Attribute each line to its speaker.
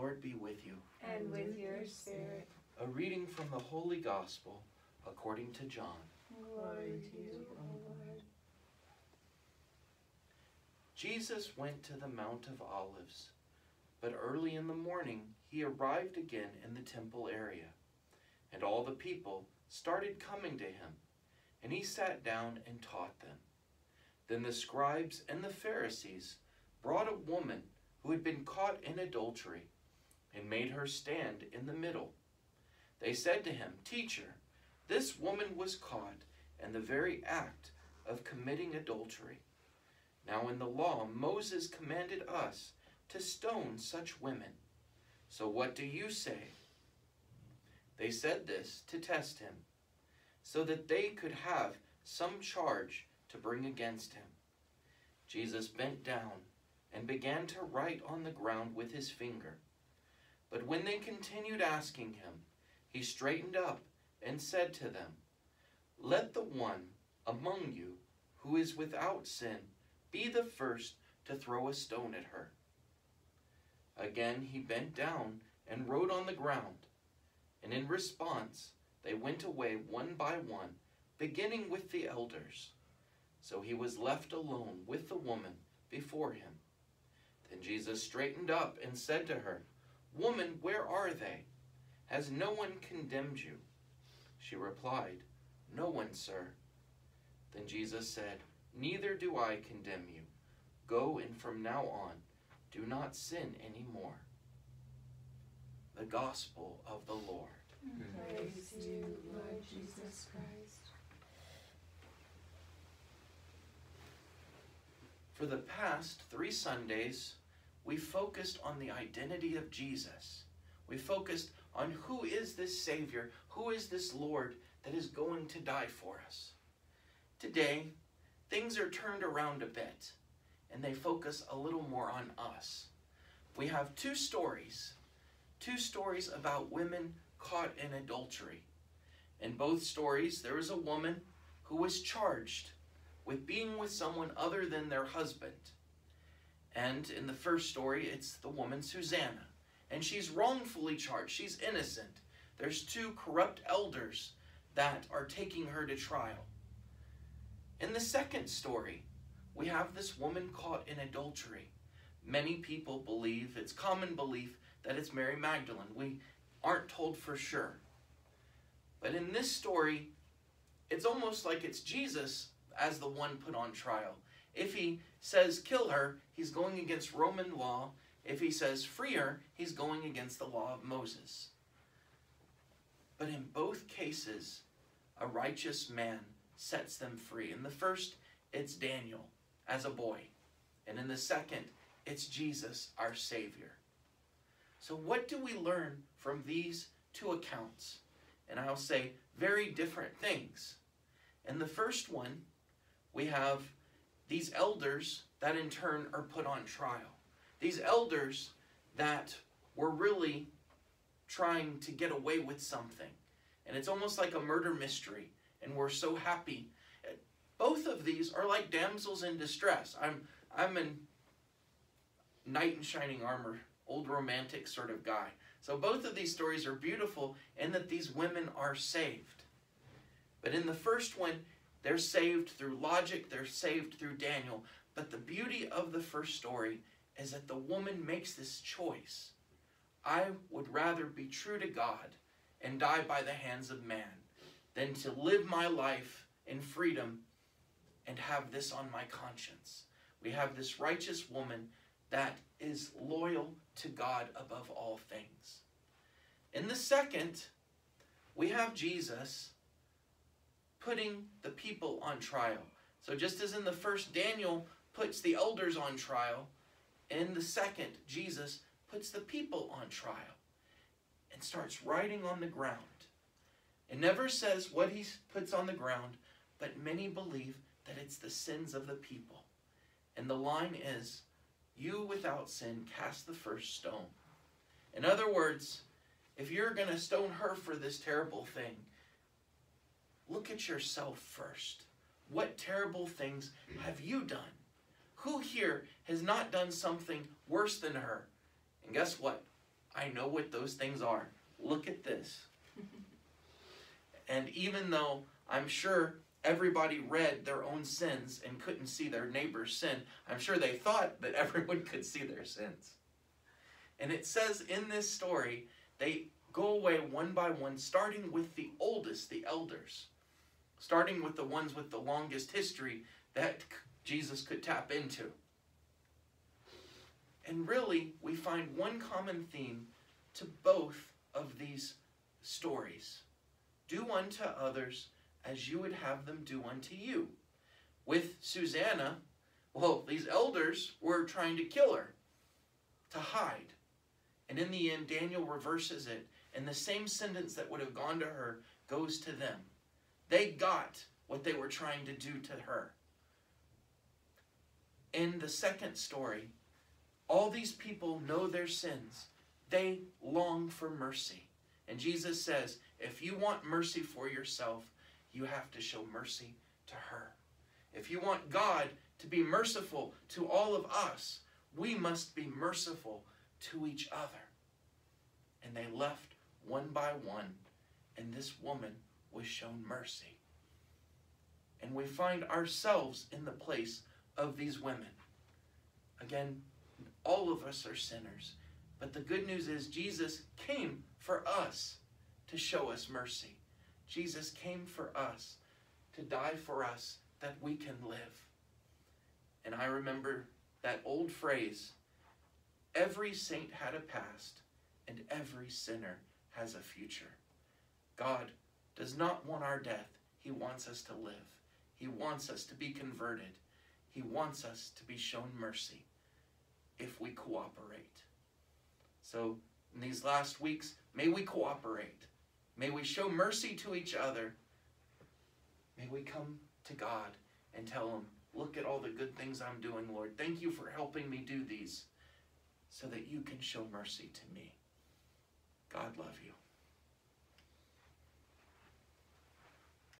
Speaker 1: Lord be with you.
Speaker 2: And with your spirit.
Speaker 1: A reading from the Holy Gospel according to John.
Speaker 2: Glory to you, O Lord.
Speaker 1: Jesus went to the Mount of Olives, but early in the morning he arrived again in the temple area, and all the people started coming to him, and he sat down and taught them. Then the scribes and the Pharisees brought a woman who had been caught in adultery, and made her stand in the middle. They said to him, "Teacher, this woman was caught in the very act of committing adultery. Now in the law Moses commanded us to stone such women. So what do you say?" They said this to test him, so that they could have some charge to bring against him. Jesus bent down and began to write on the ground with his finger. But when they continued asking him, he straightened up and said to them, "Let the one among you who is without sin be the first to throw a stone at her." Again he bent down and wrote on the ground, and in response they went away one by one, beginning with the elders. So he was left alone with the woman before him. Then Jesus straightened up and said to her, "Woman, where are they? Has no one condemned you?" She replied, "No one, sir." Then Jesus said, "Neither do I condemn you. Go, and from now on, do not sin anymore." The Gospel of the Lord.
Speaker 2: Praise to you, Lord Jesus Christ.
Speaker 1: For the past 3 Sundays, we focused on the identity of Jesus. We focused on who is this Savior, who is this Lord that is going to die for us. Today, things are turned around a bit, and they focus a little more on us. We have two stories about women caught in adultery. In both stories, there is a woman who was charged with being with someone other than their husband. And in the first story, it's the woman Susanna. And she's wrongfully charged. She's innocent. There's 2 corrupt elders that are taking her to trial. In the second story, we have this woman caught in adultery. Many people believe, it's common belief, that it's Mary Magdalene. We aren't told for sure. But in this story, it's almost like it's Jesus as the one put on trial. If he says kill her, he's going against Roman law. If he says free her, he's going against the law of Moses. But in both cases, a righteous man sets them free. In the first, it's Daniel as a boy. And in the second, it's Jesus, our Savior. So what do we learn from these 2 accounts? And I'll say very different things. In the first one, we have these elders that in turn are put on trial. These elders that were really trying to get away with something. And it's almost like a murder mystery. And we're so happy. Both of these are like damsels in distress. I'm a knight in shining armor, old romantic sort of guy. So both of these stories are beautiful in that these women are saved. But in the first one, they're saved through logic, they're saved through Daniel. But the beauty of the first story is that the woman makes this choice. I would rather be true to God and die by the hands of man than to live my life in freedom and have this on my conscience. We have this righteous woman that is loyal to God above all things. In the second, we have Jesus putting the people on trial. So just as in the first, Daniel puts the elders on trial, in the second, Jesus puts the people on trial and starts writing on the ground. It never says what he puts on the ground, but many believe that it's the sins of the people. And the line is, "You without sin cast the first stone." In other words, if you're going to stone her for this terrible thing, look at yourself first. What terrible things have you done? Who here has not done something worse than her? And guess what? I know what those things are. Look at this. And even though I'm sure everybody read their own sins and couldn't see their neighbor's sin, I'm sure they thought that everyone could see their sins. And it says in this story, they go away one by one, starting with the oldest, the elders. Starting with the ones with the longest history that Jesus could tap into. And really, we find one common theme to both of these stories. Do unto others as you would have them do unto you. With Susanna, well, these elders were trying to kill her, to hide. And in the end, Daniel reverses it, and the same sentence that would have gone to her goes to them. They got what they were trying to do to her. In the second story, all these people know their sins. They long for mercy. And Jesus says, if you want mercy for yourself, you have to show mercy to her. If you want God to be merciful to all of us, we must be merciful to each other. And they left one by one, and this woman was shown mercy. And we find ourselves in the place of these women. Again, all of us are sinners. But the good news is Jesus came for us to show us mercy. Jesus came for us to die for us that we can live. And I remember that old phrase, every saint had a past and every sinner has a future. God does not want our death. He wants us to live. He wants us to be converted. He wants us to be shown mercy if we cooperate. So in these last weeks, may we cooperate. May we show mercy to each other. May we come to God and tell him, look at all the good things I'm doing, Lord. Thank you for helping me do these so that you can show mercy to me. God love you.